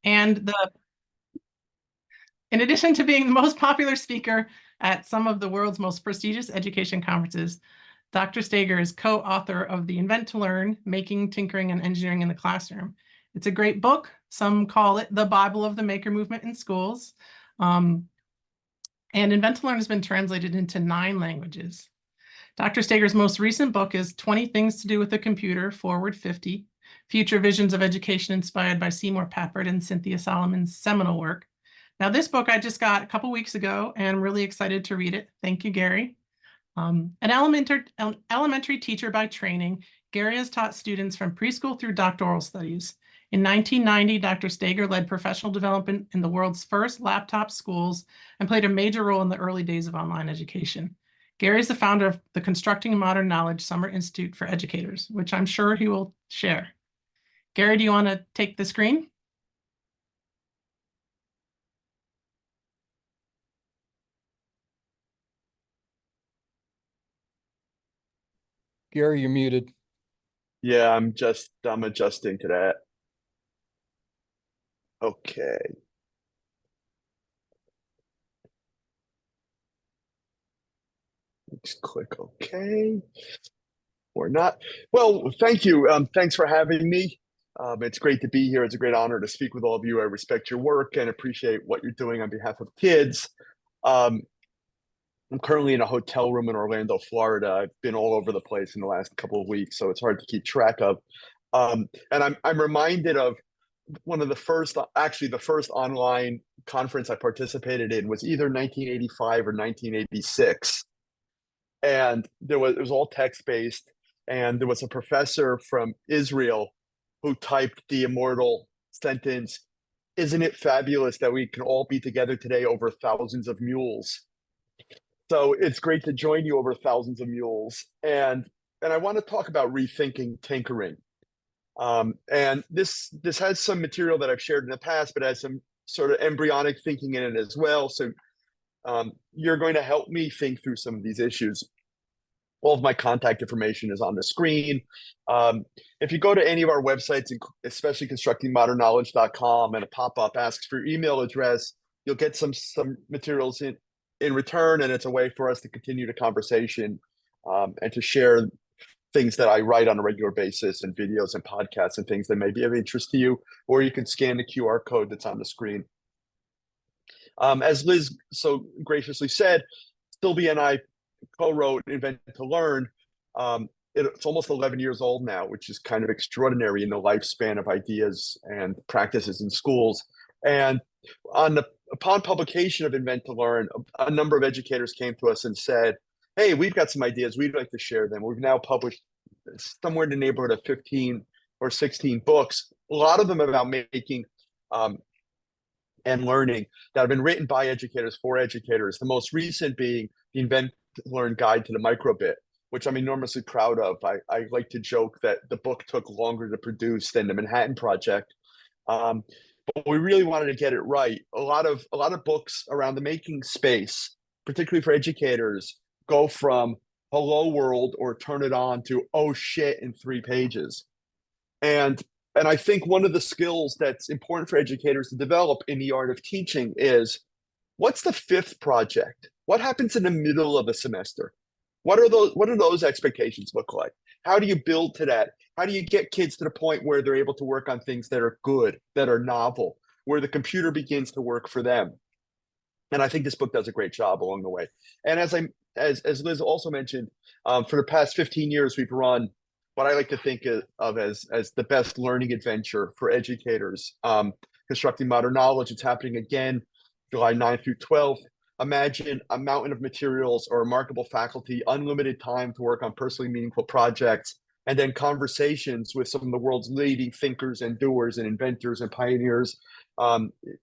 And in addition to being the most popular speaker at some of the world's most prestigious education conferences, Dr. Stager is co-author of the Invent to Learn, Making, Tinkering, and Engineering in the Classroom. It's a great book. Some call it the Bible of the Maker Movement in Schools. And Invent to Learn has been translated into 9 languages. Dr. Stager's most recent book is 20 Things to Do with a Computer, Forward 50, Future Visions of Education inspired by Seymour Papert and Cynthia Solomon's seminal work. Now, this book I just got a couple weeks ago, and I'm really excited to read it. Thank you, Gary. An elementary teacher by training, Gary has taught students from preschool through doctoral studies. In 1990, Dr. Stager led professional development in the world's first laptop schools and played a major role in the early days of online education. Gary is the founder of the Constructing Modern Knowledge Summer Institute for Educators, which I'm sure he will share. Gary, do you want to take the screen? Gary, you're muted. Yeah, I'm adjusting to that. Okay. Let's click OK. Or not. Well, thank you. Thanks for having me. It's great to be here. It's a great honor to speak with all of you. I respect your work and appreciate what you're doing on behalf of kids. I'm currently in a hotel room in Orlando, Florida. I've been all over the place in the last couple of weeks, so it's hard to keep track of. And I'm reminded of one of the first, actually the first online conference I participated in was either 1985 or 1986. And it was all text-based, and there was a professor from Israel who typed the immortal sentence, "Isn't it fabulous that we can all be together today over thousands of mules?" So it's great to join you over thousands of mules. And I want to talk about rethinking tinkering. And this has some material that I've shared in the past, but has some sort of embryonic thinking in it as well. So you're going to help me think through some of these issues. All of my contact information is on the screen. If you go to any of our websites, especially constructingmodernknowledge.com, and a pop-up asks for your email address, you'll get some materials in return, and it's a way for us to continue the conversation and to share things that I write on a regular basis, and videos and podcasts and things that may be of interest to you, or you can scan the QR code that's on the screen. As Liz so graciously said, Sylvia and I co-wrote Invent to Learn. It's almost 11 years old now, which is kind of extraordinary in the lifespan of ideas and practices in schools. And upon publication of Invent to Learn, a number of educators came to us and said, "Hey, we've got some ideas. We'd like to share them." We've now published somewhere in the neighborhood of 15 or 16 books, a lot of them about making and learning, that have been written by educators for educators. The most recent being the Invent to Learn Guide to the Microbit, which I'm enormously proud of. I like to joke that the book took longer to produce than the Manhattan Project. But we really wanted to get it right. A lot of books around the making space, particularly for educators, go from "Hello World" or "Turn it on" to "Oh shit" in 3 pages. And I think one of the skills that's important for educators to develop in the art of teaching is, what's the 5th project? What happens in the middle of a semester? What do those expectations look like? How do you build to that? How do you get kids to the point where they're able to work on things that are good, that are novel, where the computer begins to work for them? And I think this book does a great job along the way. And as Liz also mentioned, for the past 15 years, we've run what I like to think of as the best learning adventure for educators. Constructing Modern Knowledge, it's happening again, July 9th through 12th. Imagine a mountain of materials, or remarkable faculty, unlimited time to work on personally meaningful projects, and then conversations with some of the world's leading thinkers and doers and inventors and pioneers.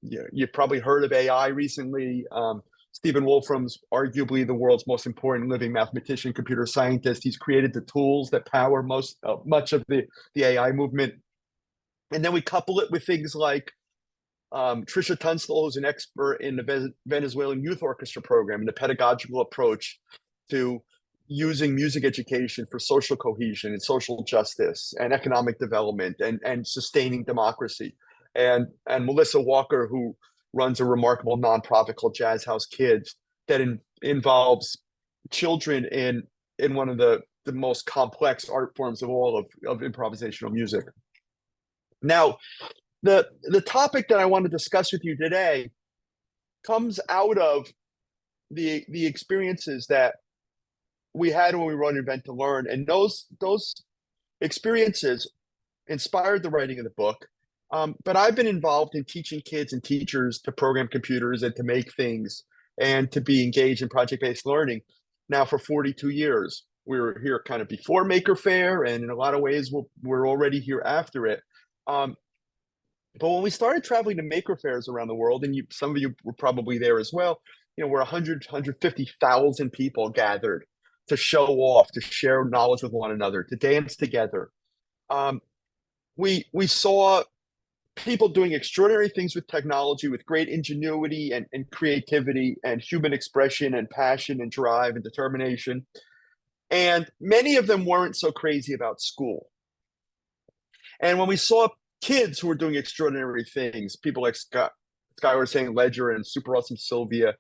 You've probably heard of AI recently. Stephen Wolfram's arguably the world's most important living mathematician, computer scientist. He's created the tools that power much of the AI movement. And then we couple it with things like Tricia Tunstall, who's an expert in the Venezuelan Youth Orchestra program and the pedagogical approach to using music education for social cohesion and social justice and economic development and sustaining democracy. and Melissa Walker, who runs a remarkable nonprofit called Jazz House Kids that involves children in one of the most complex art forms of all of improvisational music. Now, the topic that I want to discuss with you today comes out of the experiences that we had when we wrote Invent to Learn, and those experiences inspired the writing of the book. But I've been involved in teaching kids and teachers to program computers and to make things and to be engaged in project-based learning now for 42 years. We were here kind of before Maker Faire, and in a lot of ways we're already here after it. But when we started traveling to Maker Fairs around the world, and some of you were probably there as well, where 150,000 people gathered to show off, to share knowledge with one another, to dance together. We saw people doing extraordinary things with technology, with great ingenuity and creativity and human expression and passion and drive and determination. And many of them weren't so crazy about school. And when we saw kids who were doing extraordinary things, people like Skyward Saying Ledger and Super Awesome Sylvia,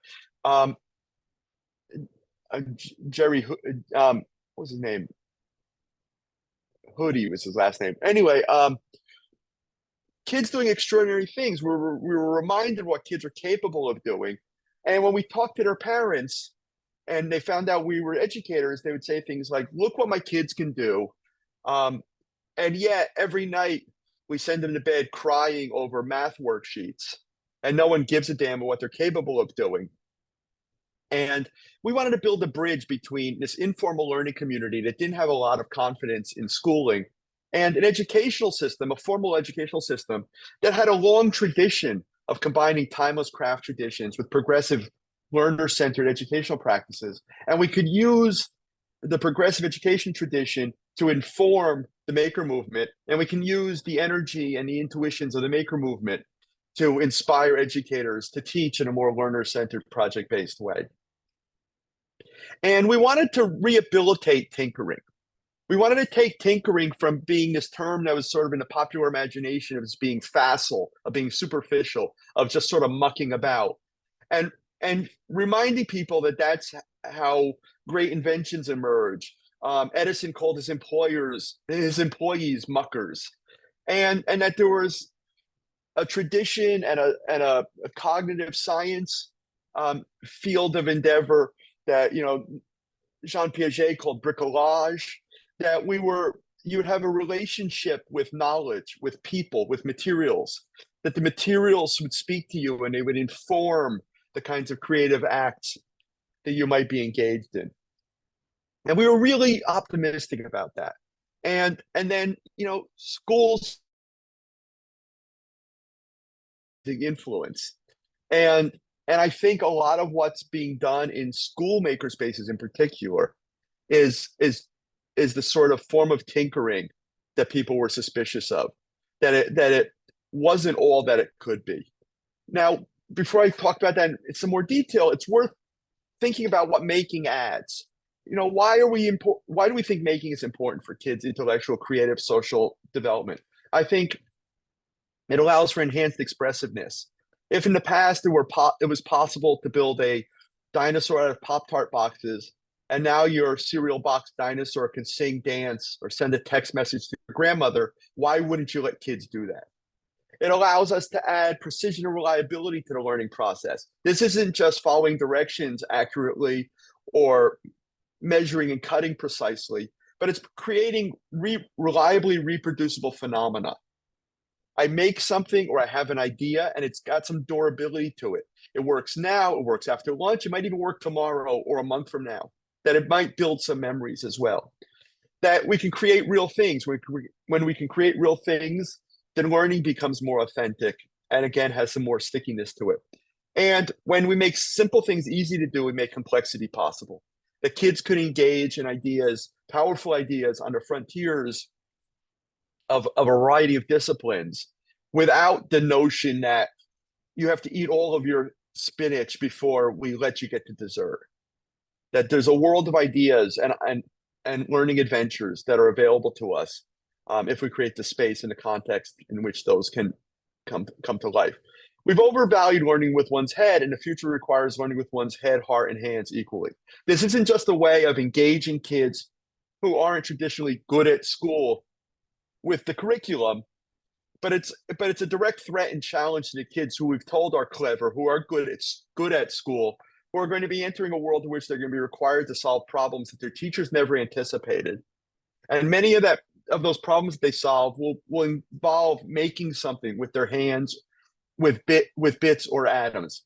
Jerry, what was his name? Hoodie was his last name. Anyway, kids doing extraordinary things. We were reminded what kids are capable of doing. And when we talked to their parents and they found out we were educators, they would say things like, look what my kids can do. And yet every night we send them to bed crying over math worksheets, and no one gives a damn what they're capable of doing. And we wanted to build a bridge between this informal learning community that didn't have a lot of confidence in schooling and an educational system, a formal educational system that had a long tradition of combining timeless craft traditions with progressive learner-centered educational practices. And we could use the progressive education tradition to inform the maker movement, and we can use the energy and the intuitions of the maker movement to inspire educators to teach in a more learner-centered, project-based way. And we wanted to rehabilitate tinkering. We wanted to take tinkering from being this term that was sort of in the popular imagination of being facile, of being superficial, of just sort of mucking about, and reminding people that that's how great inventions emerge. Edison called his employees muckers, and that there was a tradition and a cognitive science field of endeavor that Jean Piaget called bricolage. That you would have a relationship with knowledge, with people, with materials. That the materials would speak to you and they would inform the kinds of creative acts that you might be engaged in. And we were really optimistic about that. And then, schools, the influence. And I think a lot of what's being done in school makerspaces in particular is the sort of form of tinkering that people were suspicious of, that it wasn't all that it could be. Now, before I talk about that in some more detail, it's worth thinking about what making adds. Why do we think making is important for kids' intellectual, creative, social development? I think it allows for enhanced expressiveness. If in the past it was possible to build a dinosaur out of Pop-Tart boxes, and now your cereal box dinosaur can sing, dance, or send a text message to your grandmother, why wouldn't you let kids do that? It allows us to add precision and reliability to the learning process. This isn't just following directions accurately or measuring and cutting precisely, but it's creating reliably reproducible phenomena. I make something or I have an idea and it's got some durability to it. It works now, it works after lunch, it might even work tomorrow or a month from now. That it might build some memories as well. That we can create real things. When we can create real things, then learning becomes more authentic and again has some more stickiness to it. And when we make simple things easy to do, we make complexity possible. The kids could engage in ideas, powerful ideas on the frontiers of a variety of disciplines without the notion that you have to eat all of your spinach before we let you get to dessert. That there's a world of ideas and learning adventures that are available to us if we create the space and the context in which those can come to life. We've overvalued learning with one's head, and the future requires learning with one's head, heart, and hands equally. This isn't just a way of engaging kids who aren't traditionally good at school with the curriculum, but it's a direct threat and challenge to the kids who we've told are clever, who are good at school, who are going to be entering a world in which they're going to be required to solve problems that their teachers never anticipated. And many of those problems that they solve will involve making something with their hands, with bits or atoms.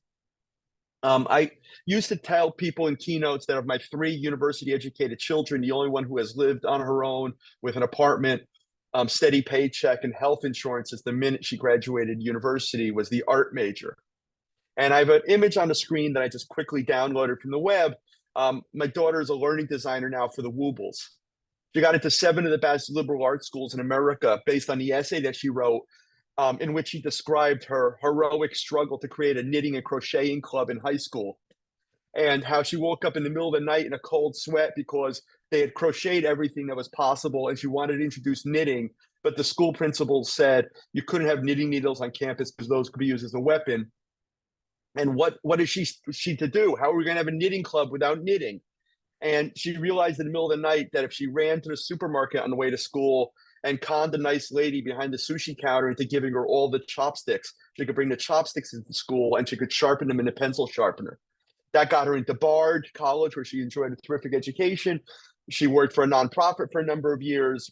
I used to tell people in keynotes that of my 3 university-educated children, the only one who has lived on her own with an apartment, steady paycheck, and health insurance since the minute she graduated university was the art major. And I have an image on the screen that I just quickly downloaded from the web. My daughter is a learning designer now for the Woobles. She got into 7 of the best liberal arts schools in America based on the essay that she wrote, in which she described her heroic struggle to create a knitting and crocheting club in high school, and how she woke up in the middle of the night in a cold sweat because they had crocheted everything that was possible, and she wanted to introduce knitting, but the school principal said you couldn't have knitting needles on campus because those could be used as a weapon. And what is she to do? How are we going to have a knitting club without knitting? And she realized in the middle of the night that if she ran to the supermarket on the way to school and conned a nice lady behind the sushi counter into giving her all the chopsticks, she could bring the chopsticks into school and she could sharpen them in a pencil sharpener. That got her into Bard College, where she enjoyed a terrific education. She worked for a nonprofit for a number of years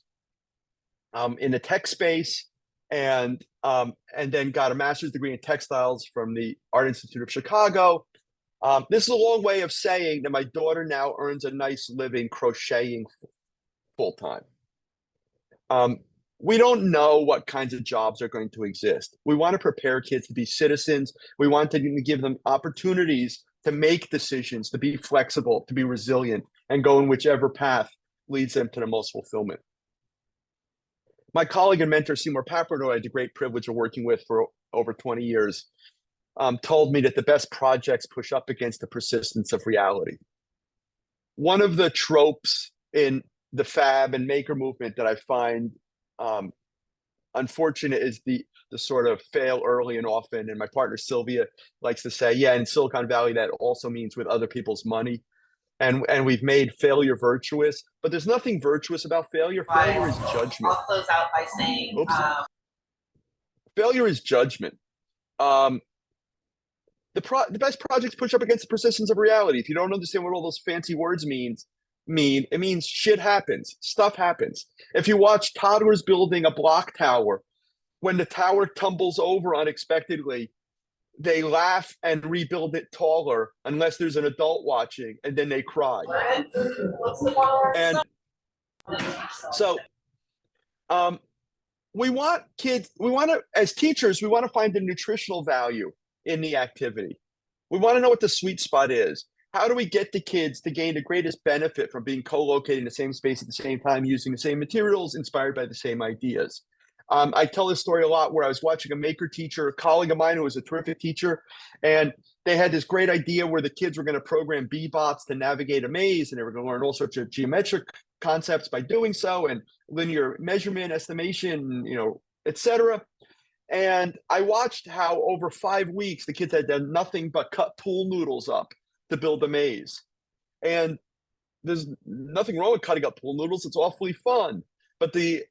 in the tech space, and then got a master's degree in textiles from the Art Institute of Chicago. This is a long way of saying that my daughter now earns a nice living crocheting full time. We don't know what kinds of jobs are going to exist. We want to prepare kids to be citizens. We want to give them opportunities to make decisions, to be flexible, to be resilient, and go in whichever path leads them to the most fulfillment. My colleague and mentor, Seymour Papert, who I had the great privilege of working with for over 20 years, told me that the best projects push up against the persistence of reality. One of the tropes in the fab and maker movement that I find unfortunate is the sort of fail early and often. And my partner Sylvia likes to say, yeah, in Silicon Valley, that also means with other people's money. And we've made failure virtuous, but there's nothing virtuous about failure. Failure is judgment. I'll close out by saying, failure is judgment. The best projects push up against the persistence of reality. If you don't understand what all those fancy words mean, it means shit happens, stuff happens. If you watch toddlers building a block tower, when the tower tumbles over unexpectedly, they laugh and rebuild it taller unless there's an adult watching, and then they cry. And so we want to, as teachers, we want to find the nutritional value in the activity. We want to know what the sweet spot is. How do we get the kids to gain the greatest benefit from being co-located in the same space at the same time, using the same materials, inspired by the same ideas? I tell this story a lot where I was watching a maker teacher, a colleague of mine who was a terrific teacher, and they had this great idea where the kids were going to program bee-bots to navigate a maze, and they were going to learn all sorts of geometric concepts by doing so, and linear measurement, estimation, etc. And I watched how over 5 weeks the kids had done nothing but cut pool noodles up to build a maze. And there's nothing wrong with cutting up pool noodles. It's awfully fun. But the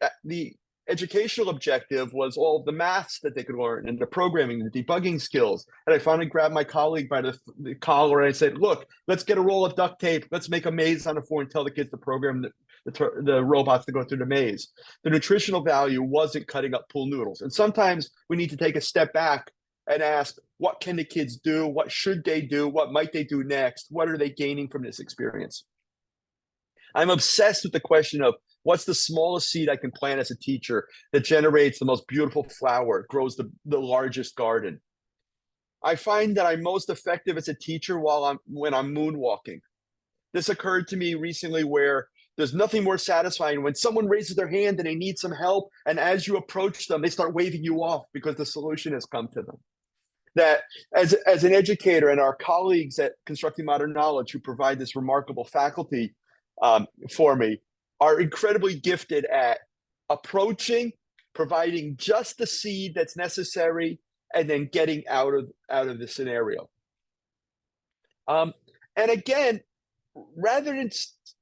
educational objective was all the maths that they could learn and the programming, the debugging skills. And I finally grabbed my colleague by the collar and I said, look, let's get a roll of duct tape. Let's make a maze on the floor and tell the kids to program the robots to go through the maze. The nutritional value wasn't cutting up pool noodles. And sometimes we need to take a step back and ask, what can the kids do? What should they do? What might they do next? What are they gaining from this experience? I'm obsessed with the question of what's the smallest seed I can plant as a teacher that generates the most beautiful flower, grows the largest garden. I find that I'm most effective as a teacher when I'm moonwalking. This occurred to me recently where there's nothing more satisfying when someone raises their hand and they need some help, and as you approach them, they start waving you off because the solution has come to them. That as an educator and our colleagues at Constructing Modern Knowledge who provide this remarkable faculty for me are incredibly gifted at approaching providing just the seed that's necessary, and then getting out of the scenario. And again, rather than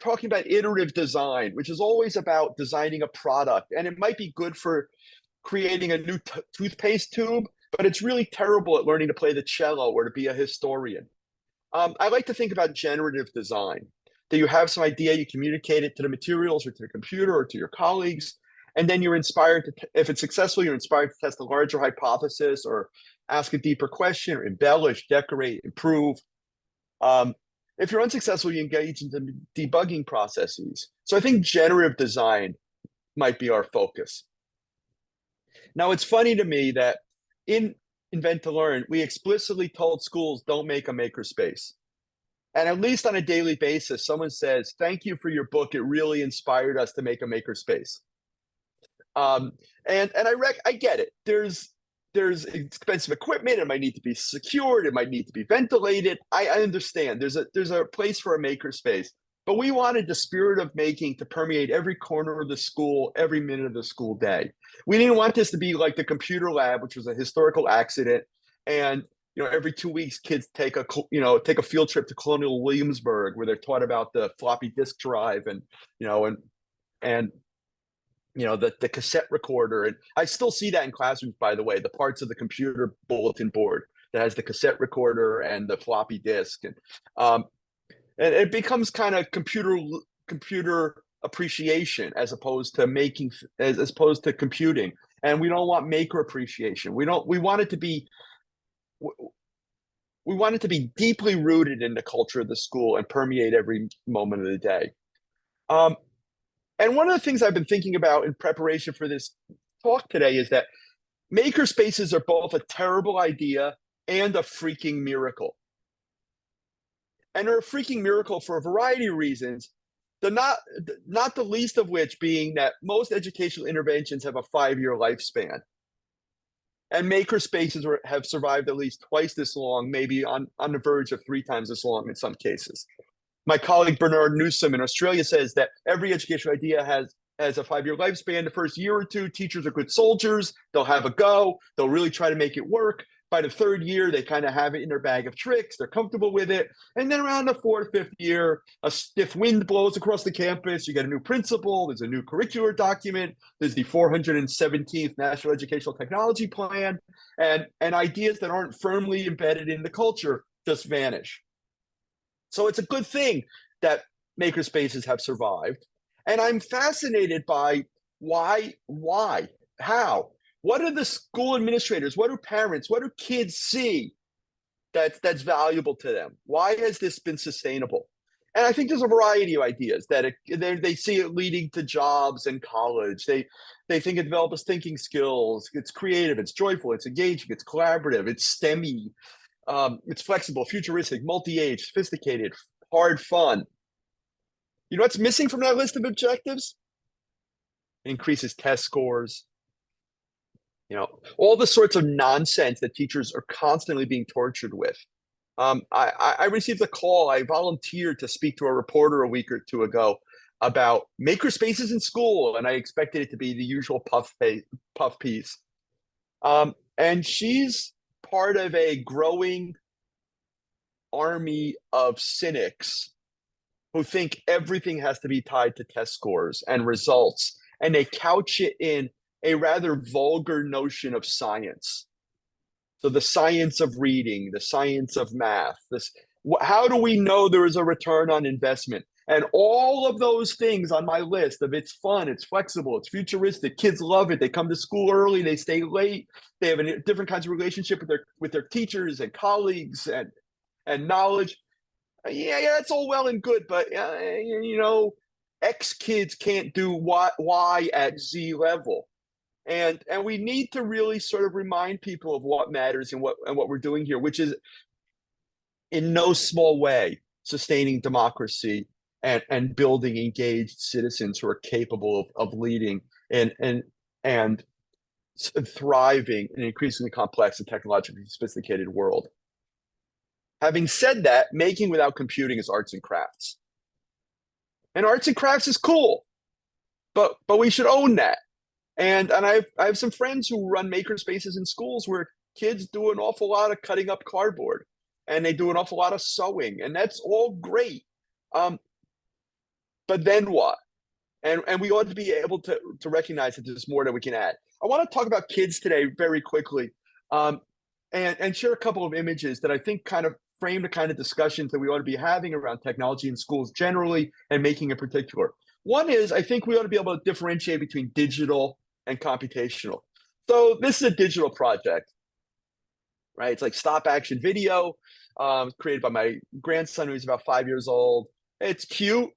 talking about iterative design, which is always about designing a product, and it might be good for creating a new toothpaste tube, but it's really terrible at learning to play the cello or to be a historian. I like to think about generative design, that you have some idea, you communicate it to the materials or to the computer or to your colleagues, and then you're inspired to, if it's successful, you're inspired to test a larger hypothesis or ask a deeper question or embellish, decorate, improve. If you're unsuccessful, you engage into debugging processes. So I think generative design might be our focus. Now, it's funny to me that in Invent to Learn, we explicitly told schools don't make a makerspace. And at least on a daily basis, someone says, thank you for your book. It really inspired us to make a makerspace. And I get it. There's expensive equipment. It might need to be secured. It might need to be ventilated. I understand. There's a place for a makerspace. But we wanted the spirit of making to permeate every corner of the school, every minute of the school day. We didn't want this to be like the computer lab, which was a historical accident. And every 2 weeks, kids take a field trip to Colonial Williamsburg, where they're taught about the floppy disk drive and the cassette recorder. And I still see that in classrooms, by the way, the parts of the computer bulletin board that has the cassette recorder and the floppy disk. And it becomes kind of computer appreciation as opposed to computing. And we don't want maker appreciation. We want it to be deeply rooted in the culture of the school and permeate every moment of the day. And one of the things I've been thinking about in preparation for this talk today is that maker spaces are both a terrible idea and a freaking miracle. And they're a freaking miracle for a variety of reasons, not the least of which being that most educational interventions have a 5-year lifespan. And maker spaces have survived at least twice this long, maybe on the verge of 3 times as long in some cases. My colleague Bernard Newsom in Australia says that every educational idea has a 5-year lifespan. The first year or two, teachers are good soldiers. They'll have a go. They'll really try to make it work. By the 3rd year, they kind of have it in their bag of tricks. They're comfortable with it. And then around the 4th, 5th year, a stiff wind blows across the campus. You get a new principal. There's a new curricular document. There's the 417th National Educational Technology Plan. And ideas that aren't firmly embedded in the culture just vanish. So it's a good thing that makerspaces have survived. And I'm fascinated by why, how. What do the school administrators, what do parents, what do kids see that's valuable to them? Why has this been sustainable? And I think there's a variety of ideas that they see it leading to jobs and college. They think it develops thinking skills. It's creative, it's joyful, it's engaging, it's collaborative, it's STEMmy, it's flexible, futuristic, multi-age, sophisticated, hard, fun. You know what's missing from that list of objectives? It increases test scores. All the sorts of nonsense that teachers are constantly being tortured with. I received a call. I volunteered to speak to a reporter a week or 2 ago about maker spaces in school, and I expected it to be the usual puff piece. And she's part of a growing army of cynics who think everything has to be tied to test scores and results, and they couch it in a rather vulgar notion of science. So the science of reading, the science of math, how do we know there is a return on investment? And all of those things on my list of it's fun, it's flexible, it's futuristic, kids love it, they come to school early, they stay late, they have a different kinds of relationship with their teachers and colleagues and knowledge. Yeah, that's all well and good, but X kids can't do Y at Z level. And we need to really sort of remind people of what matters and what we're doing here, which is in no small way sustaining democracy and building engaged citizens who are capable of leading and thriving in an increasingly complex and technologically sophisticated world. Having said that, making without computing is arts and crafts. And arts and crafts is cool, but we should own that. And I have some friends who run makerspaces in schools where kids do an awful lot of cutting up cardboard, and they do an awful lot of sewing, and that's all great. Um, but then what? And we ought to be able to recognize that there's more that we can add. I want to talk about kids today very quickly, and share a couple of images that I think kind of frame the kind of discussions that we ought to be having around technology in schools generally and making in particular. One is, I think we ought to be able to differentiate between digital and computational. So this is a digital project, right? It's like stop action video, created by my grandson who's about 5 years old. It's cute.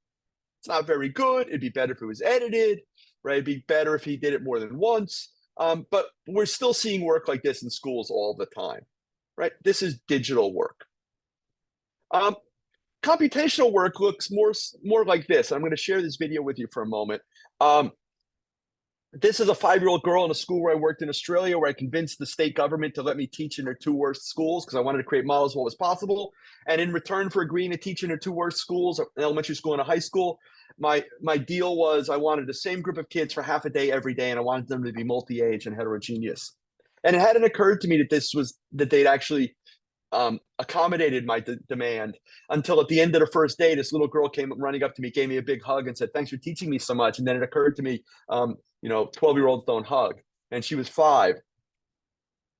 It's not very good. It'd be better if it was edited, right? It'd be better if he did it more than once. But we're still seeing work like this in schools all the time, right? This is digital work. Computational work looks more like this. I'm going to share this video with you for a moment. This is a 5-year-old girl in a school where I worked in Australia, where I convinced the state government to let me teach in their 2 worst schools because I wanted to create models of what was possible. And in return for agreeing to teach in their 2 worst schools, an elementary school and a high school, my deal was I wanted the same group of kids for half a day every day, and I wanted them to be multi-age and heterogeneous. And it hadn't occurred to me that they'd actually accommodated my demand until at the end of the first day, this little girl came running up to me, gave me a big hug, and said, "Thanks for teaching me so much." And then it occurred to me, 12-year-olds don't hug, and she was 5.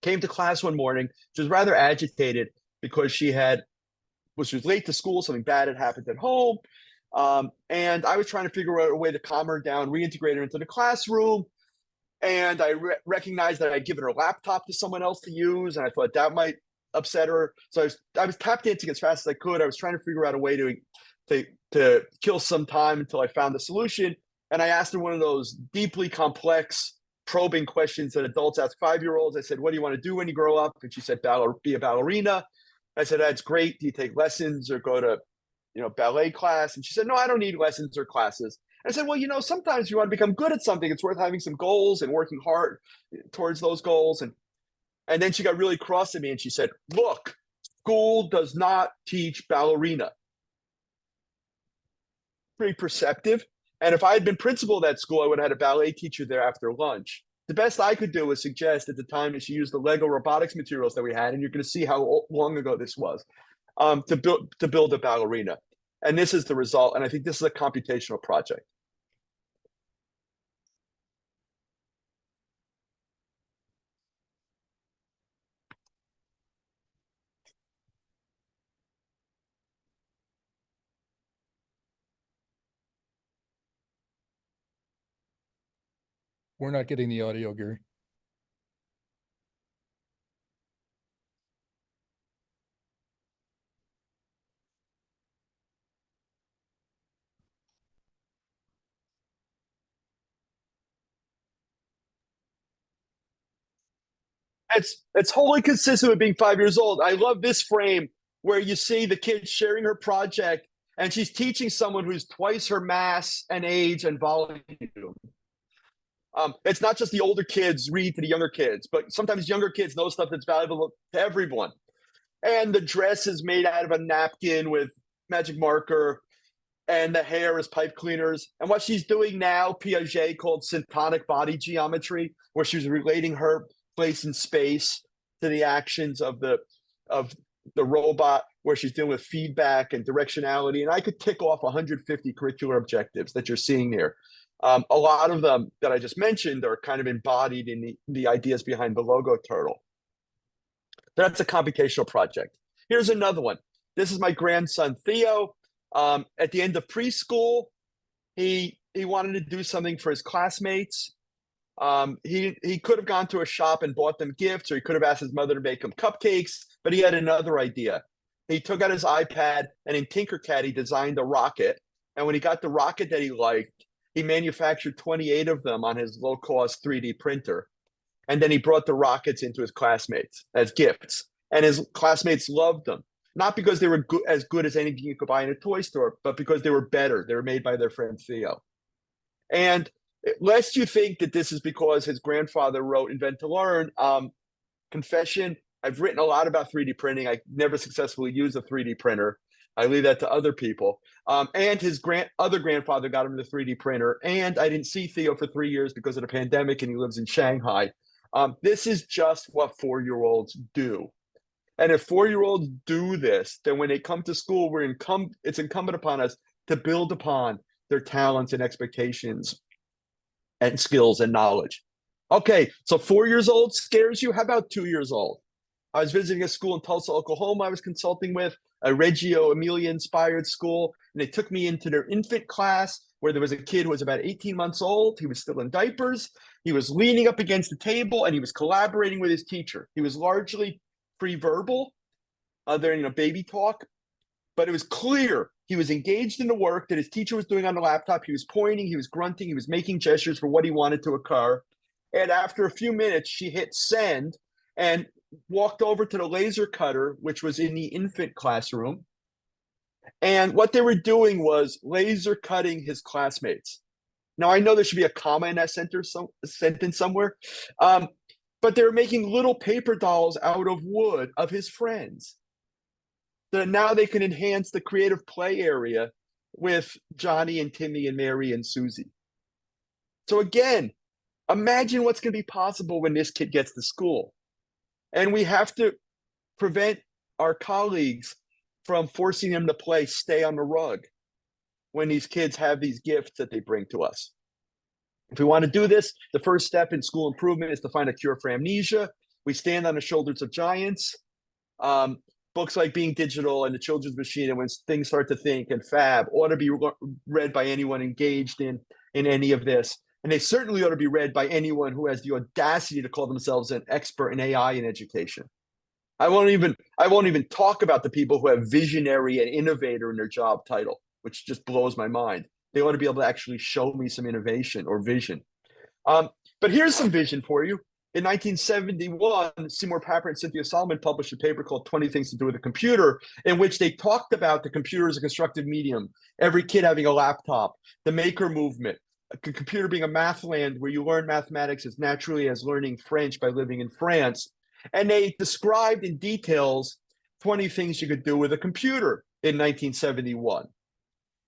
Came to class one morning. She was rather agitated because she was late to school. Something bad had happened at home. And I was trying to figure out a way to calm her down, reintegrate her into the classroom. And I recognized that I'd given her a laptop to someone else to use, and I thought that might upset her. So I was tap dancing as fast as I could. I was trying to figure out a way to kill some time until I found a solution. And I asked her one of those deeply complex, probing questions that adults ask 5-year-olds. I said, "What do you want to do when you grow up?" And she said, "Be a ballerina." I said, "That's great. Do you take lessons or go to ballet class?" And she said, "No, I don't need lessons or classes." And I said, "Well, sometimes you want to become good at something. It's worth having some goals and working hard towards those goals." And then she got really cross at me and she said, "Look, school does not teach ballerina." Pretty perceptive. And if I had been principal of that school, I would have had a ballet teacher there after lunch. The best I could do was suggest at the time that she used the Lego robotics materials that we had, and you're going to see how long ago this was, to build a ballerina. And this is the result. And I think this is a computational project. We're not getting the audio, Gary. It's wholly consistent with being 5 years old. I love this frame where you see the kid sharing her project, and she's teaching someone who's twice her mass and age and volume. It's not just the older kids read to the younger kids, but sometimes younger kids know stuff that's valuable to everyone. And the dress is made out of a napkin with magic marker, and the hair is pipe cleaners. And what she's doing now, Piaget called syntonic body geometry, where she's relating her place in space to the actions of the robot, where she's dealing with feedback and directionality. And I could tick off 150 curricular objectives that you're seeing here. A lot of them that I just mentioned are kind of embodied in the ideas behind the logo turtle. That's a computational project. Here's another one. This is my grandson, Theo. At the end of preschool, he wanted to do something for his classmates. He could have gone to a shop and bought them gifts, or he could have asked his mother to make him cupcakes, but he had another idea. He took out his iPad, and in Tinkercad, he designed a rocket. And when he got the rocket that he liked, he manufactured 28 of them on his low-cost 3D printer. And then he brought the rockets into his classmates as gifts. And his classmates loved them, not because they were as good as anything you could buy in a toy store, but because they were better. They were made by their friend Theo. And lest you think that this is because his grandfather wrote Invent to Learn, confession, I've written a lot about 3D printing. I never successfully used a 3D printer. I leave that to other people. And his other grandfather got him the 3D printer. And I didn't see Theo for 3 years because of the pandemic, and he lives in Shanghai. This is just what 4-year-olds do. And if 4-year-olds do this, then when they come to school, it's incumbent upon us to build upon their talents and expectations and skills and knowledge. Okay, so 4 years old scares you? How about 2 years old? I was visiting a school in Tulsa, Oklahoma I was consulting with, a Reggio Emilia inspired school, and they took me into their infant class where there was a kid who was about 18 months old. He was still in diapers. He was leaning up against the table and he was collaborating with his teacher. He was largely pre-verbal, other than baby talk, but it was clear he was engaged in the work that his teacher was doing on the laptop. He was pointing, he was grunting, he was making gestures for what he wanted to occur. And after a few minutes, she hit send and walked over to the laser cutter, which was in the infant classroom. And what they were doing was laser cutting his classmates. Now, I know there should be a comma in that sentence somewhere, but they were making little paper dolls out of wood of his friends. So now they can enhance the creative play area with Johnny and Timmy and Mary and Susie. So again, imagine what's going to be possible when this kid gets to school. And we have to prevent our colleagues from forcing them to play stay on the rug when these kids have these gifts that they bring to us. If we want to do this, the first step in school improvement is to find a cure for amnesia. We stand on the shoulders of giants. Books like Being Digital and The Children's Machine and When Things Start to Think and Fab ought to be read by anyone engaged in any of this. And they certainly ought to be read by anyone who has the audacity to call themselves an expert in AI in education. I won't even talk about the people who have visionary and innovator in their job title, which just blows my mind. They ought to be able to actually show me some innovation or vision. But here's some vision for you. In 1971, Seymour Papert and Cynthia Solomon published a paper called 20 Things to Do with a Computer, in which they talked about the computer as a constructive medium, every kid having a laptop, the maker movement, a computer being a math land where you learn mathematics as naturally as learning French by living in France. And they described in details 20 things you could do with a computer in 1971.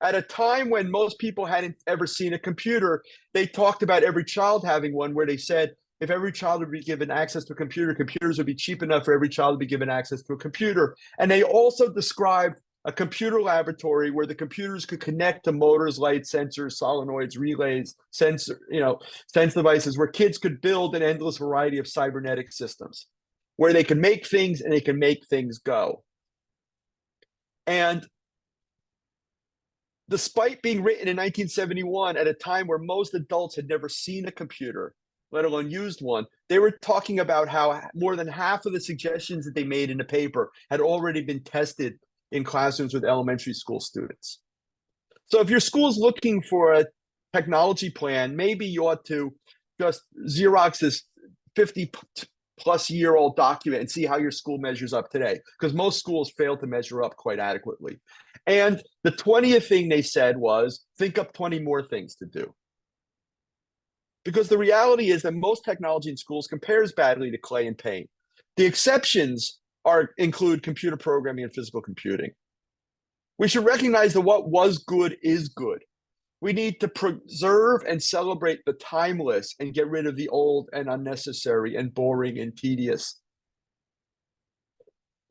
At a time when most people hadn't ever seen a computer, they talked about every child having one, where they said, if every child would be given access to a computer, computers would be cheap enough for every child to be given access to a computer. And they also described a computer laboratory where the computers could connect to motors, lights, sensors, solenoids, relays, sense devices, where kids could build an endless variety of cybernetic systems, where they can make things and they can make things go. And despite being written in 1971 at a time where most adults had never seen a computer, let alone used one, they were talking about how more than half of the suggestions that they made in the paper had already been tested in classrooms with elementary school students. So if your school is looking for a technology plan, maybe you ought to just Xerox this 50-plus-year-old document and see how your school measures up today, because most schools fail to measure up quite adequately. And the 20th thing they said was, think up 20 more things to do. Because the reality is that most technology in schools compares badly to clay and paint. The exceptions include computer programming and physical computing. We should recognize that what was good is good. We need to preserve and celebrate the timeless and get rid of the old and unnecessary and boring and tedious.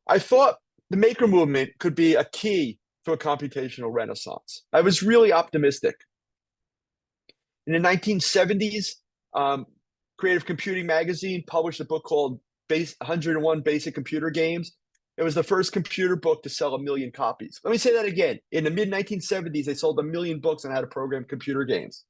I thought the maker movement could be a key to a computational renaissance. I was really optimistic. In the 1970s, Creative Computing magazine published a book called 101 Basic Computer Games. It was the first computer book to sell 1 million copies. Let me say that again. In the mid-1970s, they sold 1 million books on how to program computer games.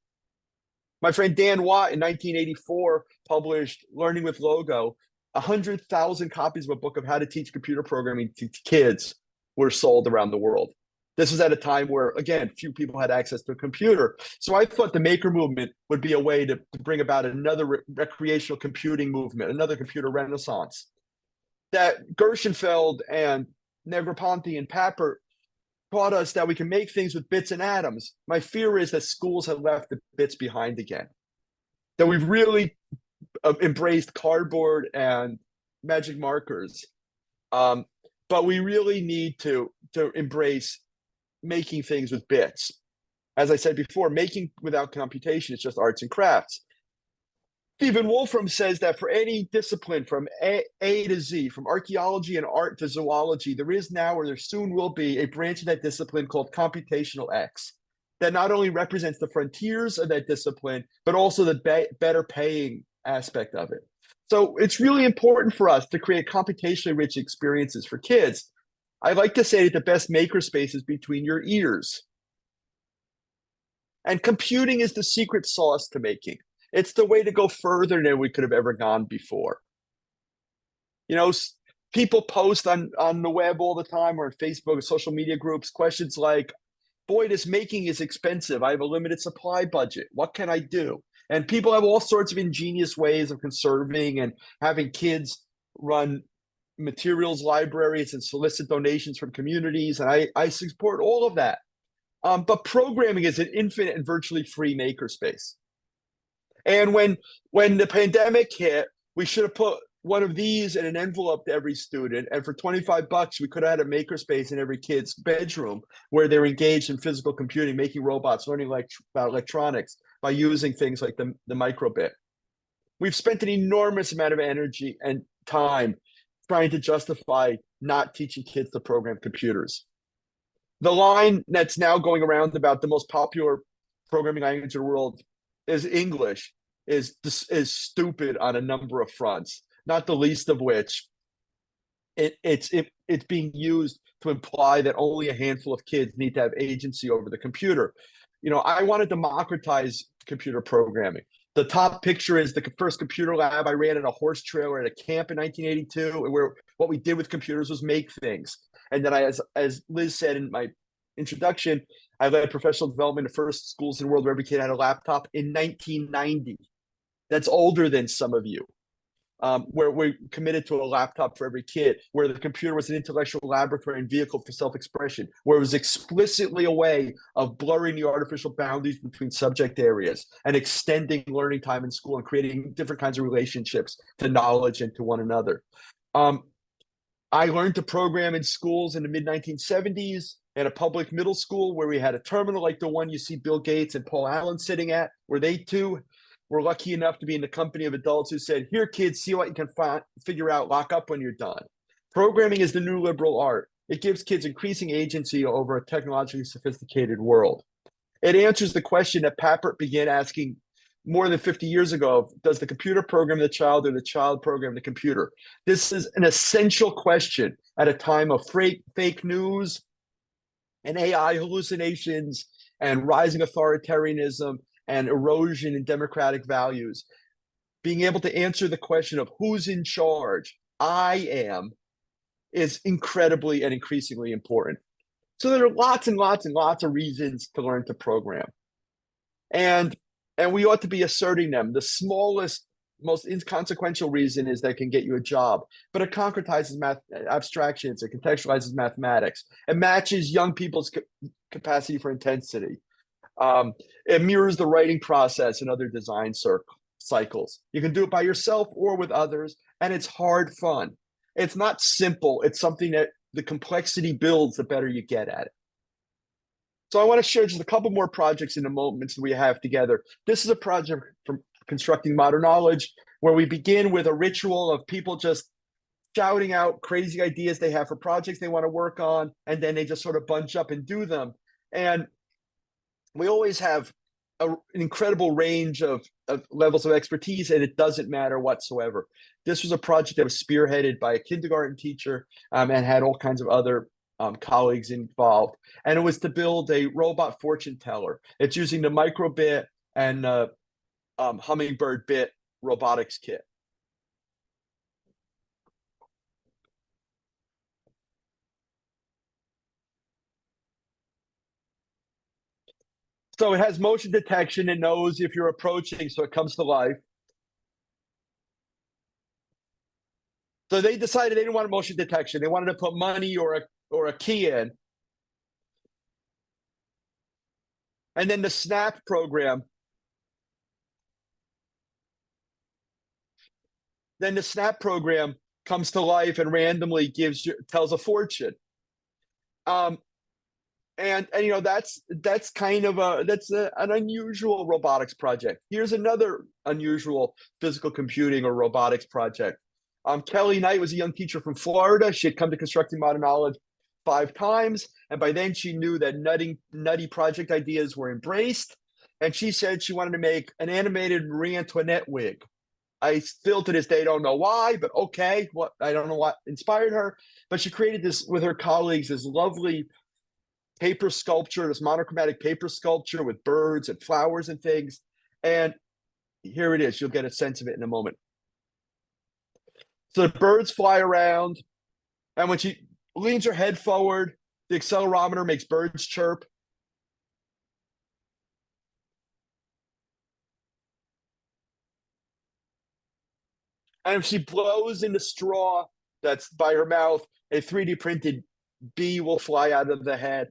My friend Dan Watt in 1984 published Learning with Logo. 100,000 copies of a book of how to teach computer programming to kids were sold around the world. This was at a time where, again, few people had access to a computer. So I thought the maker movement would be a way to bring about another recreational computing movement, another computer renaissance. That Gershenfeld and Negroponte and Papert taught us that we can make things with bits and atoms. My fear is that schools have left the bits behind again. That we've really embraced cardboard and magic markers. but we really need to embrace making things with bits. As I said before, making without computation is just arts and crafts. Stephen Wolfram says that for any discipline from A to Z, from archaeology and art to zoology, there is now or there soon will be a branch of that discipline called computational X that not only represents the frontiers of that discipline, but also the better paying aspect of it. So it's really important for us to create computationally rich experiences for kids. I like to say that the best makerspace is between your ears. And computing is the secret sauce to making. It's the way to go further than we could have ever gone before. You know, people post on the web all the time or on Facebook or social media groups questions like, boy, this making is expensive. I have a limited supply budget. What can I do? And people have all sorts of ingenious ways of conserving and having kids run materials libraries and solicit donations from communities. And I support all of that. But programming is an infinite and virtually free makerspace. And when the pandemic hit, we should have put one of these in an envelope to every student. And for $25, we could have had a makerspace in every kid's bedroom where they're engaged in physical computing, making robots, learning about electronics by using things like the microbit. We've spent an enormous amount of energy and time trying to justify not teaching kids to program computers. The line that's now going around about the most popular programming language in the world is English is stupid on a number of fronts, not the least of which it's being used to imply that only a handful of kids need to have agency over the computer. You know, I want to democratize computer programming. The top picture is the first computer lab I ran in a horse trailer at a camp in 1982, where what we did with computers was make things. And then as Liz said in my introduction, I led professional development at first schools in the world where every kid had a laptop in 1990. That's older than some of you, where we committed to a laptop for every kid, where the computer was an intellectual laboratory and vehicle for self-expression, where it was explicitly a way of blurring the artificial boundaries between subject areas and extending learning time in school and creating different kinds of relationships to knowledge and to one another. I learned to program in schools in the mid-1970s at a public middle school where we had a terminal like the one you see Bill Gates and Paul Allen sitting at, where they too were lucky enough to be in the company of adults who said, here, kids, see what you can figure out, lock up when you're done. Programming is the new liberal art. It gives kids increasing agency over a technologically sophisticated world. It answers the question that Papert began asking more than 50 years ago: does the computer program the child or the child program the computer? This is an essential question at a time of fake news and AI hallucinations and rising authoritarianism and erosion in democratic values. Being able to answer the question of who's in charge, I am, is incredibly and increasingly important. So there are lots and lots and lots of reasons to learn to program. And we ought to be asserting them. The smallest, most inconsequential reason is that it can get you a job, but it concretizes abstractions, it contextualizes mathematics, it matches young people's capacity for intensity. It mirrors the writing process and other design cycles. You can do it by yourself or with others, and it's hard fun. It's not simple. It's something that the complexity builds the better you get at it. So I want to share just a couple more projects in the moments that we have together. This is a project from Constructing Modern Knowledge, where we begin with a ritual of people just shouting out crazy ideas they have for projects they want to work on, and then they just sort of bunch up and do them. And we always have an incredible range of levels of expertise, and it doesn't matter whatsoever. This was a project that was spearheaded by a kindergarten teacher and had all kinds of other colleagues involved. And it was to build a robot fortune teller. It's using the microbit and hummingbird bit robotics kit. So it has motion detection. It knows if you're approaching, so it comes to life. So they decided they didn't want motion detection. They wanted to put money or a key in. And then the snap program. Then the snap program comes to life and randomly tells a fortune. Um, and you know, that's kind of an unusual robotics project. Here's another unusual physical computing or robotics project. Kelly Knight was a young teacher from Florida. She had come to Constructing Modern Knowledge 5 times, and by then she knew that nutty project ideas were embraced. And she said she wanted to make an animated Marie Antoinette wig. I still to this day don't know why, but okay, I don't know what inspired her. But she created this with her colleagues, this lovely paper sculpture, this monochromatic paper sculpture with birds and flowers and things. And here it is. You'll get a sense of it in a moment. So the birds fly around, and when she leans her head forward, the accelerometer makes birds chirp. And if she blows in the straw that's by her mouth, a 3D printed bee will fly out of the head.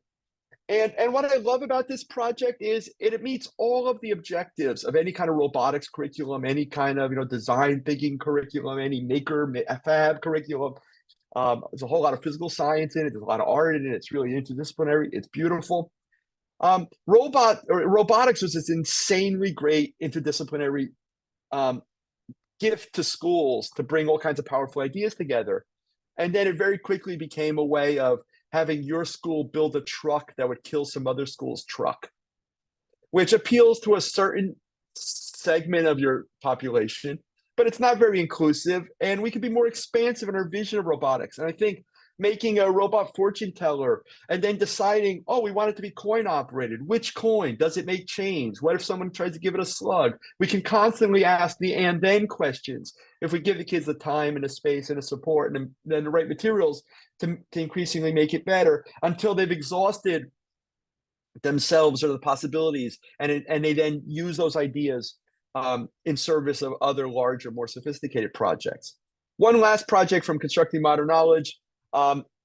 And what I love about this project is it meets all of the objectives of any kind of robotics curriculum, any kind of design thinking curriculum, any maker fab curriculum. There's a whole lot of physical science in it. There's a lot of art in it. It's really interdisciplinary. It's beautiful. Robotics was this insanely great interdisciplinary gift to schools to bring all kinds of powerful ideas together. And then it very quickly became a way of having your school build a truck that would kill some other school's truck, which appeals to a certain segment of your population, but it's not very inclusive. And we could be more expansive in our vision of robotics. And I think making a robot fortune teller and then deciding, oh, we want it to be coin operated. Which coin? Does it make change? What if someone tries to give it a slug? We can constantly ask the and then questions if we give the kids the time and the space and the support and then the right materials to increasingly make it better until they've exhausted themselves or the possibilities, and they then use those ideas in service of other larger, more sophisticated projects. One last project from Constructing Modern Knowledge.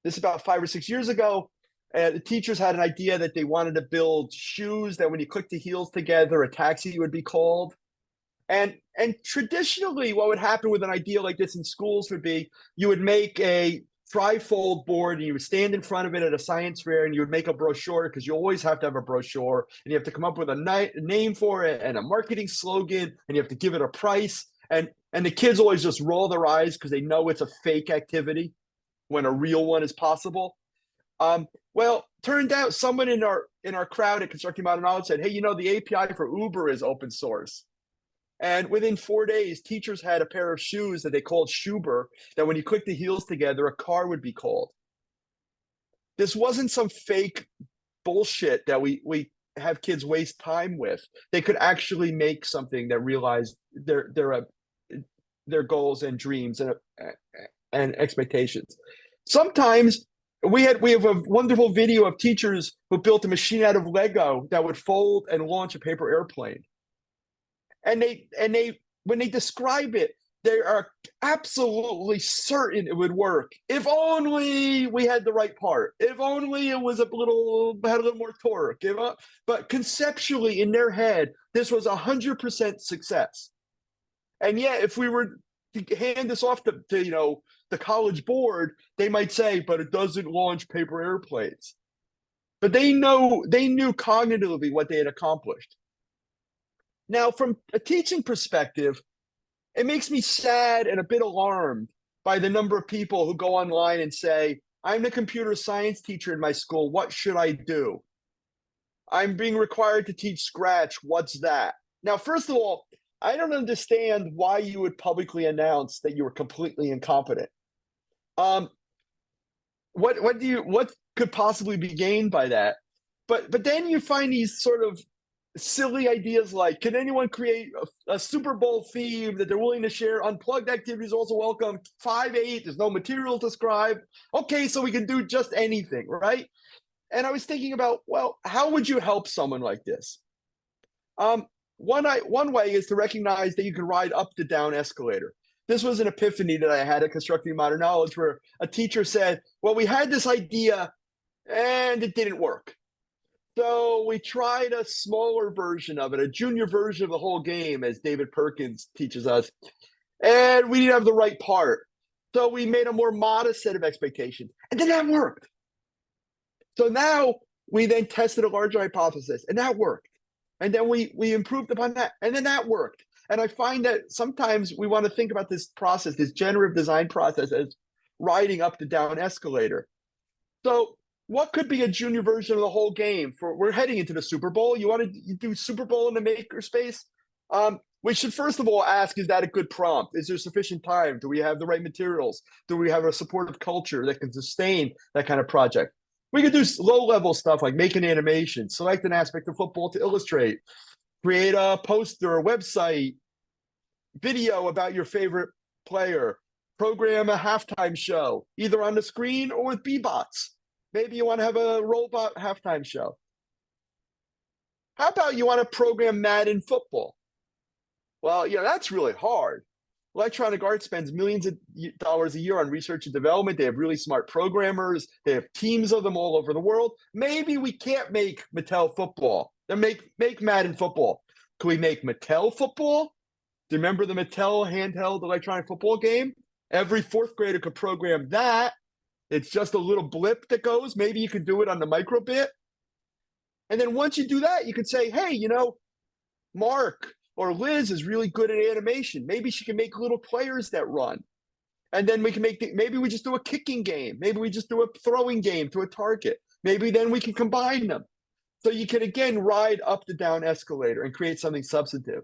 This is about 5 or 6 years ago. The teachers had an idea that they wanted to build shoes that when you click the heels together, a taxi would be called. And traditionally, what would happen with an idea like this in schools would be you would make a trifold board and you would stand in front of it at a science fair and you would make a brochure, because you always have to have a brochure, and you have to come up with a name for it and a marketing slogan, and you have to give it a price. And the kids always just roll their eyes because they know it's a fake activity when a real one is possible. Well, turned out someone in our crowd at Constructing Modern Knowledge said, hey, the API for Uber is open source. And within 4 days, teachers had a pair of shoes that they called Schuber, that when you click the heels together, a car would be called. This wasn't some fake bullshit that we have kids waste time with. They could actually make something that realized their goals and dreams and expectations. Sometimes we have a wonderful video of teachers who built a machine out of Lego that would fold and launch a paper airplane. And they when they describe it, they are absolutely certain it would work. If only we had the right part. If only it was had a little more torque. But conceptually in their head, this was 100% success. And yet, if we were to hand this off to the college board, they might say, but it doesn't launch paper airplanes. But they knew cognitively what they had accomplished. Now, from a teaching perspective, it makes me sad and a bit alarmed by the number of people who go online and say, I'm the computer science teacher in my school. What should I do? I'm being required to teach Scratch. What's that? Now, first of all, I don't understand why you would publicly announce that you were completely incompetent. What could possibly be gained by that? But then you find these sort of silly ideas like, can anyone create a Super Bowl theme that they're willing to share? Unplugged activities also welcome. 5/8, there's no material described. Okay, so we can do just anything, right? And I was thinking about, well, how would you help someone like this? One way is to recognize that you can ride up the down escalator. This was an epiphany that I had at Constructing Modern Knowledge, where a teacher said, well, we had this idea and it didn't work. So we tried a smaller version of it, a junior version of the whole game, as David Perkins teaches us. And we didn't have the right part. So we made a more modest set of expectations, and then that worked. So now we then tested a larger hypothesis, and that worked. And then we improved upon that, and then that worked. And I find that sometimes we want to think about this process, this generative design process, as riding up the down escalator. So what could be a junior version of the whole game? We're heading into the Super Bowl. You want to do Super Bowl in the makerspace? We should first of all ask, is that a good prompt? Is there sufficient time? Do we have the right materials? Do we have a supportive culture that can sustain that kind of project? We could do low-level stuff like make an animation, select an aspect of football to illustrate, create a poster, a website, video about your favorite player, program a halftime show, either on the screen or with B-bots. Maybe you want to have a robot halftime show. How about you want to program Madden football? Well, that's really hard. Electronic Arts spends millions of dollars a year on research and development. They have really smart programmers. They have teams of them all over the world. Maybe we can't make Mattel football. Then make Madden football. Can we make Mattel football? Do you remember the Mattel handheld electronic football game? Every fourth grader could program that. It's just a little blip that goes. Maybe you could do it on the microbit. And then once you do that, you could say, hey, Mark or Liz is really good at animation. Maybe she can make little players that run. And then we can maybe we just do a kicking game. Maybe we just do a throwing game to a target. Maybe then we can combine them. So you can, again, ride up the down escalator and create something substantive.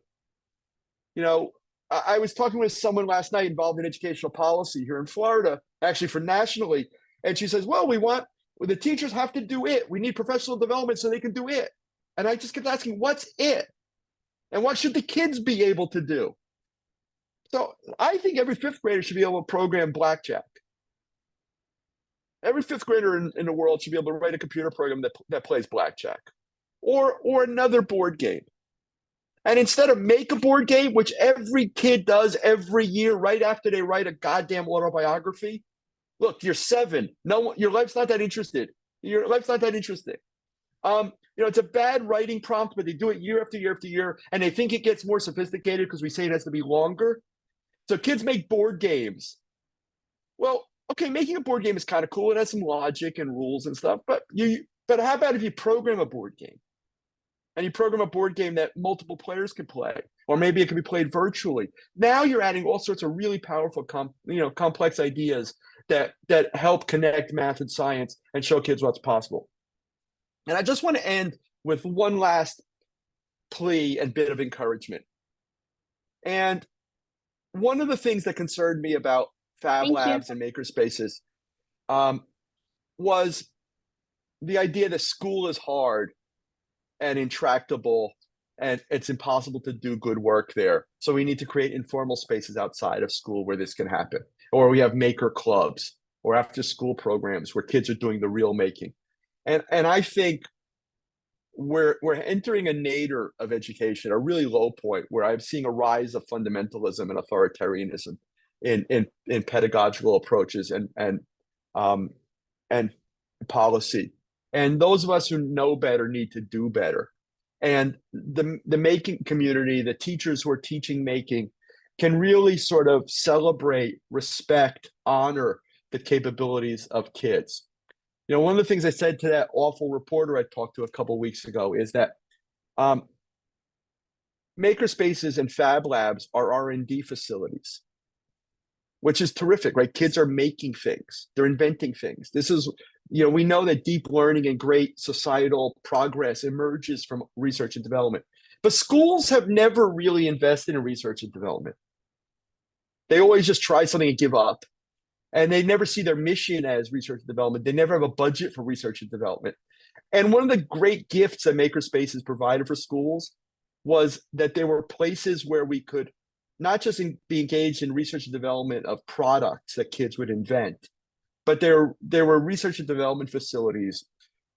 I was talking with someone last night involved in educational policy here in Florida, actually for nationally. And she says, well, the teachers have to do it. We need professional development so they can do it. And I just kept asking, what's it? And what should the kids be able to do? So I think every fifth grader should be able to program blackjack. Every fifth grader in the world should be able to write a computer program that plays blackjack or another board game. And instead of make a board game, which every kid does every year right after they write a goddamn autobiography, look, you're 7. Your life's not that interested. Your life's not that interesting. It's a bad writing prompt, but they do it year after year after year, and they think it gets more sophisticated because we say it has to be longer. So kids make board games. Well, okay, making a board game is kind of cool. It has some logic and rules and stuff, but how about if you program a board game? And you program a board game that multiple players can play, or maybe it can be played virtually. Now you're adding all sorts of really powerful, complex ideas that help connect math and science and show kids what's possible. And I just want to end with one last plea and bit of encouragement. And one of the things that concerned me about Fab Labs and makerspaces was the idea that school is hard and intractable, and it's impossible to do good work there. So we need to create informal spaces outside of school where this can happen. Or we have maker clubs or after school programs where kids are doing the real making. And I think we're entering a nadir of education, a really low point where I'm seeing a rise of fundamentalism and authoritarianism in pedagogical approaches and policy. And those of us who know better need to do better. And the making community, the teachers who are teaching making, can really sort of celebrate, respect, honor the capabilities of kids. One of the things I said to that awful reporter I talked to a couple of weeks ago is that makerspaces and Fab Labs are R&D facilities, which is terrific, right? Kids are making things. They're inventing things. This is, we know that deep learning and great societal progress emerges from research and development. But schools have never really invested in research and development. They always just try something and give up. And they never see their mission as research and development. They never have a budget for research and development. And one of the great gifts that makerspaces provided for schools was that there were places where we could not just be engaged in research and development of products that kids would invent, but there were research and development facilities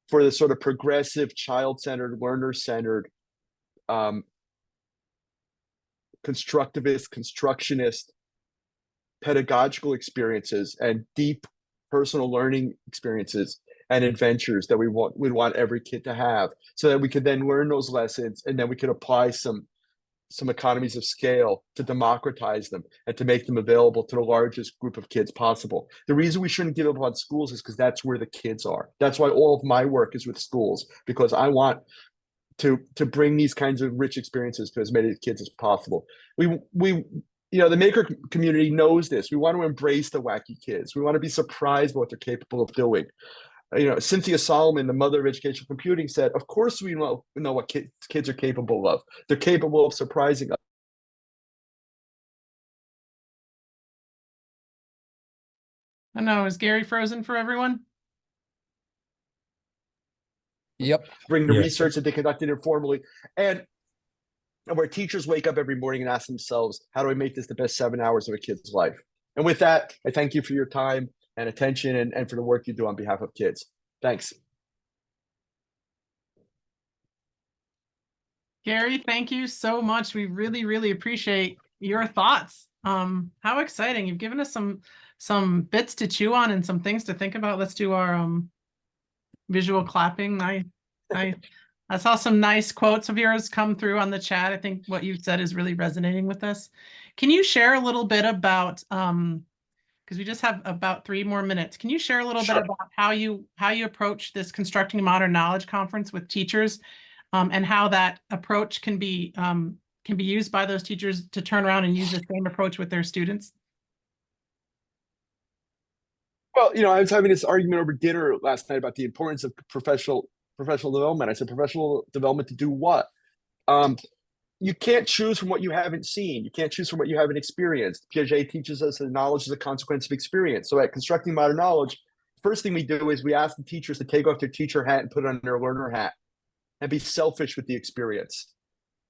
for the sort of progressive, child-centered, learner-centered, constructivist, constructionist, pedagogical experiences and deep personal learning experiences and adventures that we'd want every kid to have, so that we could then learn those lessons and then we could apply some some economies of scale to democratize them and to make them available to the largest group of kids possible. The reason we shouldn't give up on schools is because that's where the kids are. That's why all of my work is with schools, because I want to bring these kinds of rich experiences to as many kids as possible. We the maker community knows this. We want to embrace the wacky kids. We want to be surprised by what they're capable of doing. Cynthia Solomon, the mother of educational computing, said, "Of course we know what kids are capable of. They're capable of surprising us." I know, is Gary frozen for everyone? Yep. Bring the Yeah. research that they conducted informally, and where teachers wake up every morning and ask themselves, how do I make this the best 7 hours of a kid's life? And with that, I thank you for your time and attention and for the work you do on behalf of kids. Thanks. Gary, thank you so much. We really, really appreciate your thoughts. How exciting. You've given us some bits to chew on and some things to think about. Let's do our visual clapping. Nice. I saw some nice quotes of yours come through on the chat. I think what you've said is really resonating with us. Can you share a little bit about, because we just have about 3 more minutes. Can you share a little bit about how you approach this Constructing Modern Knowledge conference with teachers, and how that approach can be used by those teachers to turn around and use the same approach with their students? Well, I was having this argument over dinner last night about the importance of professional development. I said, professional development to do what? You can't choose from what you haven't seen. You can't choose from what you haven't experienced. Piaget teaches us that knowledge is a consequence of experience. So at Constructing Modern Knowledge, first thing we do is we ask the teachers to take off their teacher hat and put on their learner hat and be selfish with the experience.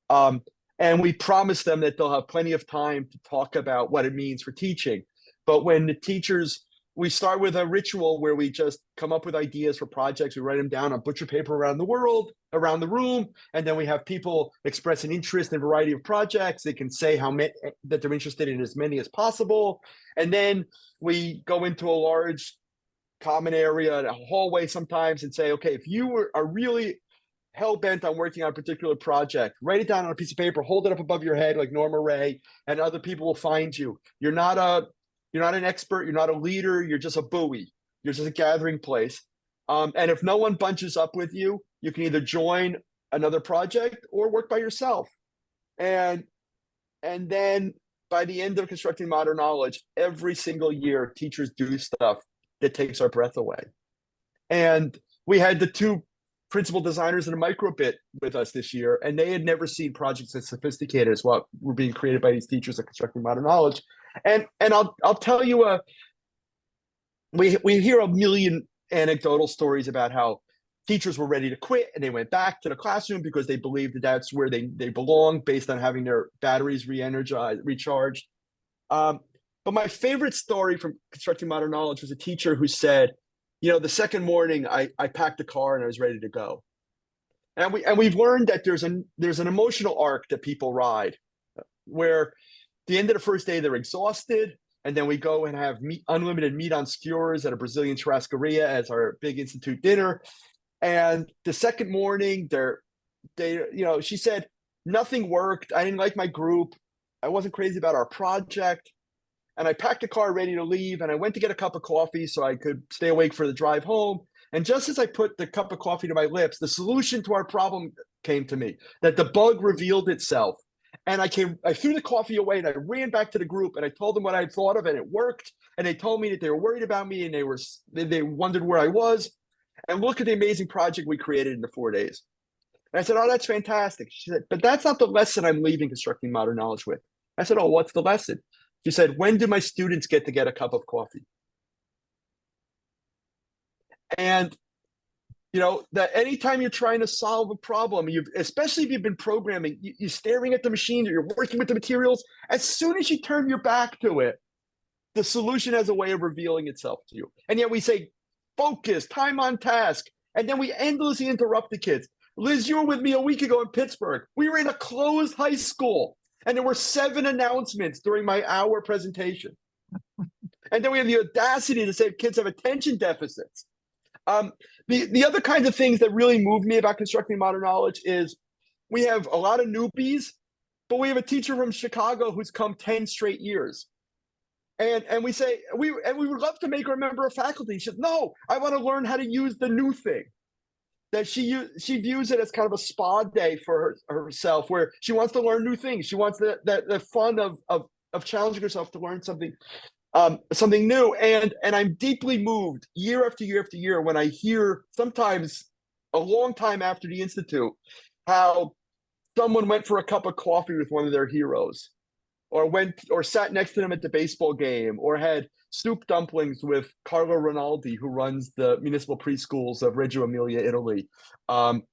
And we promise them that they'll have plenty of time to talk about what it means for teaching. But when the teachers, we start with a ritual where we just come up with ideas for projects. We write them down on butcher paper around the room, and then we have people express an interest in a variety of projects. They can say that they're interested in as many as possible. And then we go into a large common area, a hallway sometimes, and say, okay, if you are really hell-bent on working on a particular project, write it down on a piece of paper, hold it up above your head like Norma Ray, and other people will find you. You're not an expert, you're not a leader, you're just a buoy. You're just a gathering place. And if no one bunches up with you, you can either join another project or work by yourself. And then by the end of Constructing Modern Knowledge, every single year, teachers do stuff that takes our breath away. And we had the 2 principal designers in a microbit with us this year, and they had never seen projects as sophisticated as what were being created by these teachers at Constructing Modern Knowledge. And I'll tell you, we hear a million anecdotal stories about how teachers were ready to quit and they went back to the classroom because they believed that that's where they belong based on having their batteries recharged. But my favorite story from Constructing Modern Knowledge was a teacher who said, the second morning I packed the car and I was ready to go. And we've learned that there's an emotional arc that people ride, where the end of the first day they're exhausted, and then we go and have unlimited meat on skewers at a Brazilian churrascaria as our big institute dinner. And the second morning, she said, nothing worked. I didn't like my group. I wasn't crazy about our project. And I packed the car ready to leave, and I went to get a cup of coffee so I could stay awake for the drive home. And just as I put the cup of coffee to my lips, the solution to our problem came to me, that the bug revealed itself. And I threw the coffee away and I ran back to the group and I told them what I thought of it, and it worked. And they told me that they were worried about me and they wondered where I was. And look at the amazing project we created in the 4 days. And I said, oh, that's fantastic. She said, but that's not the lesson I'm leaving Constructing Modern Knowledge with. I said, oh, what's the lesson? She said, when do my students get to get a cup of coffee? And that anytime you're trying to solve a problem, especially if you've been programming, you're staring at the machine or you're working with the materials. As soon as you turn your back to it, the solution has a way of revealing itself to you. And yet we say, focus, time on task. And then we endlessly interrupt the kids. Liz, you were with me a week ago in Pittsburgh. We were in a closed high school, and there were 7 announcements during my hour presentation. And then we have the audacity to say kids have attention deficits. The other kinds of things that really move me about Constructing Modern Knowledge is we have a lot of newbies but we have a teacher from Chicago who's come 10 straight years. And we say, we would love to make her a member of faculty. She says, no, I want to learn how to use the new thing. That she views it as kind of a spa day for herself, where she wants to learn new things. She wants the fun of challenging herself to learn something new. And I'm deeply moved year after year after year when I hear, sometimes a long time after the Institute, how someone went for a cup of coffee with one of their heroes, or sat next to them at the baseball game, or had soup dumplings with Carlo Rinaldi, who runs the municipal preschools of Reggio Emilia, Italy. And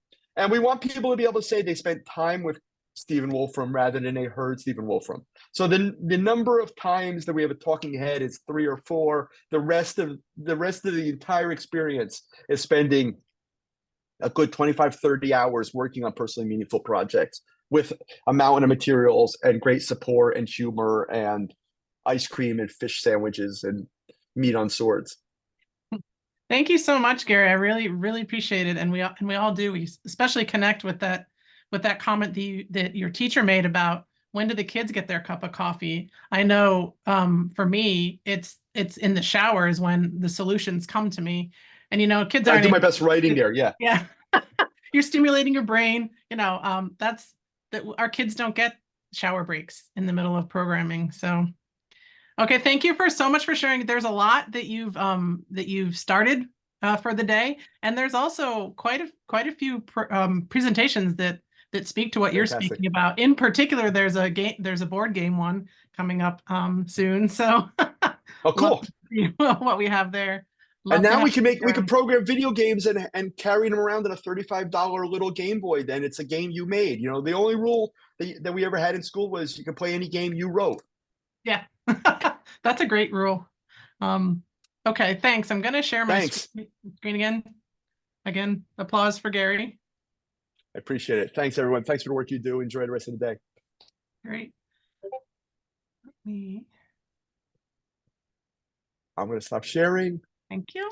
we want people to be able to say they spent time with Stephen Wolfram rather than they heard Stephen Wolfram. So the number of times that we have a talking head is 3 or 4. The rest of the entire experience is spending a good 25, 30 hours working on personally meaningful projects with a mountain of materials and great support and humor and ice cream and fish sandwiches and meat on swords. Thank you so much, Gary. I really, really appreciate it. And we all do. We especially connect with that comment that your teacher made about when do the kids get their cup of coffee. I know for me, it's in the showers when the solutions come to me. And kids aren't. I do my best writing there. Yeah. Yeah. You're stimulating your brain. That's that our kids don't get shower breaks in the middle of programming. So, okay, thank you so much for sharing. There's a lot that you've started for the day, and there's also quite a few presentations that speak to what you're speaking about. In particular, there's a board game one coming up soon. So, oh, cool. What we have there. And now we can program video games and carry them around in a $35 little Game Boy. Then it's a game you made. The only rule that we ever had in school was you can play any game you wrote. Yeah, that's a great rule. Okay, thanks. I'm going to share my screen again. Again, applause for Gary. I appreciate it. Thanks, everyone. Thanks for the work you do. Enjoy the rest of the day. Great. I'm going to stop sharing. Thank you.